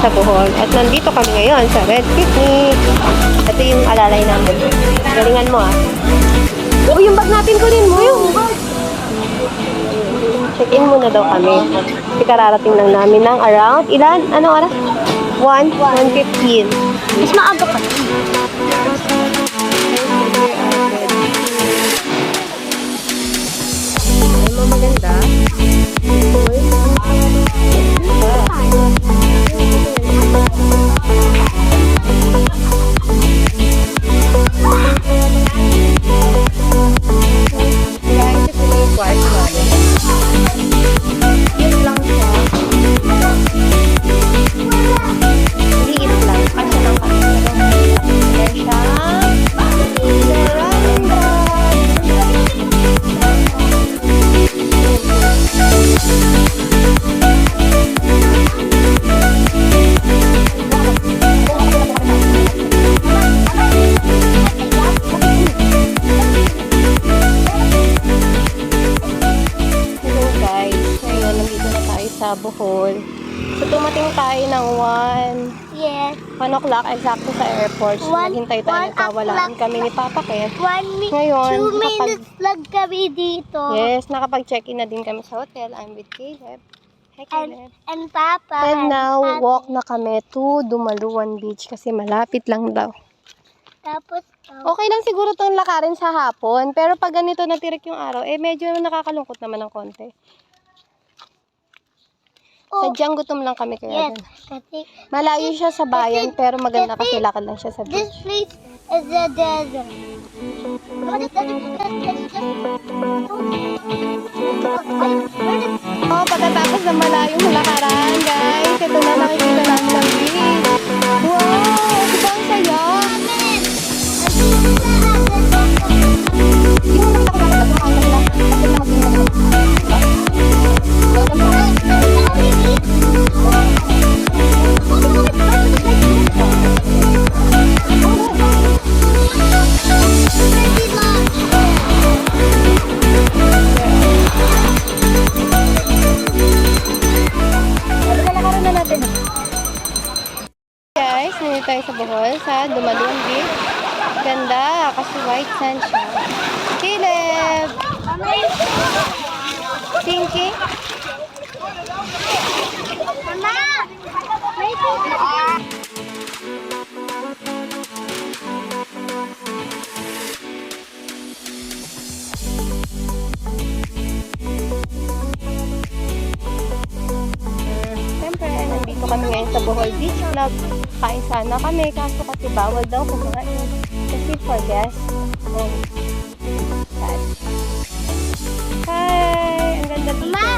sa Bohol. At nandito kami ngayon sa Red Picnic. Ito yung alalay namin. Galingan mo ah. Oh, yung bag natin kunin mo yung bag. Check-in muna daw kami. Kasi kararating lang namin ng around, ilan? Anong oras? 1:15. Mas maaga pa. Ay mo maganda. Sa Bohol. So, tumating tayo ng 1 o'clock exacto sa airport. So, naghintay tayo. Nagkawalaan kami ni Papa Kev. Ngayon, 2 minutes lang kami dito. Yes, nakapag-check-in na din kami sa hotel. I'm with Caleb. Hi, Caleb. And Papa. And now, walk na kami to Dumaluan Beach kasi malapit lang daw. Tapos, Okay lang siguro itong lakarin sa hapon. Pero pag ganito natirik yung araw, medyo nakakalungkot naman ng konti. Sadyang gutom lang kami kaya yes, doon. Malayo siya sa bayan pero maganda kasi lakad lang siya sa this beach. place is a desert. Oh, pagkatapos ng malayong lakaran, guys, ito na nakikita namin ng beach. Wow! Diba ang saya? Guys, nandito tayo sa Bohol, sa Dumaluan Beach. Ganda, kasi white sand siya. Caleb! Tinky? Mama! May Siyempre, nandito kami ngayon sa Bohol Beach Club. Kain sana kami, kaso kasi bawal daw kumain. Kasi for guests. Hi! Ang ganda dito. Mama!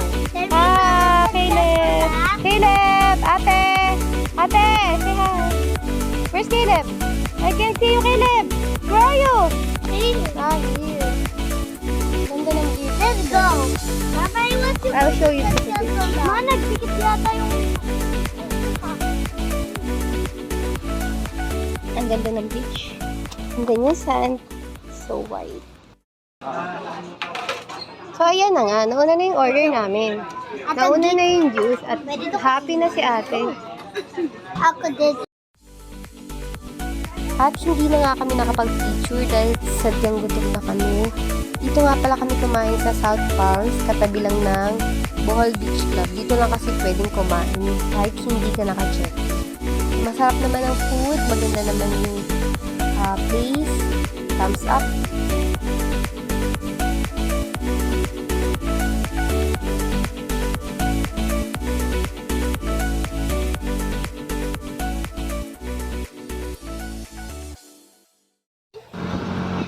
Ah, Caleb! Caleb! Ate! Ate! Say hi! Where's Caleb? I can't see you, Caleb! Where are you? Ah, here. Ganda ng beach. Let's go! Papa, I want to I'll show you the beach. Ma, nagpikit yata yung... Ang ganda ng beach. Ang ganda yung sand. So white. So, ayan na nga. Nauna na yung order namin. Nauna na yung juice at happy na si ate. Ako din. At hindi na nga kami nakapag-picture dahil sadyang gutom na kami. Dito nga pala kami kumain sa South Falls, katabi lang ng Bohol Beach Club. Dito lang kasi pwedeng kumain kahit hindi ka naka-check. Masarap naman ang food, maganda naman yung place. Thumbs up.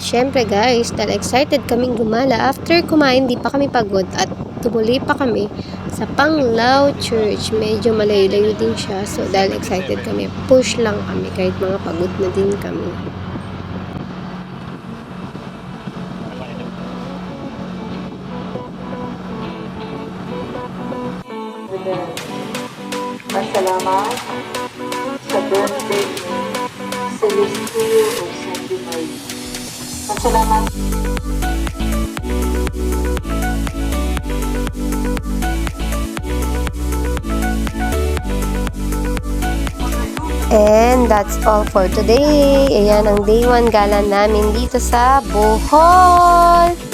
Siyempre guys, dahil excited kaming gumala. After kumain, di pa kami pagod at tumuloy pa kami sa Panglao Church. Medyo malayo-layo din siya. So dahil excited kami, push lang kami kahit mga pagod na din kami. Pasalamat sa birthday ni Celestino o Sandy Marie. Pasalamat. And that's all for today. Ayan ang day 1 gala namin dito sa Bohol.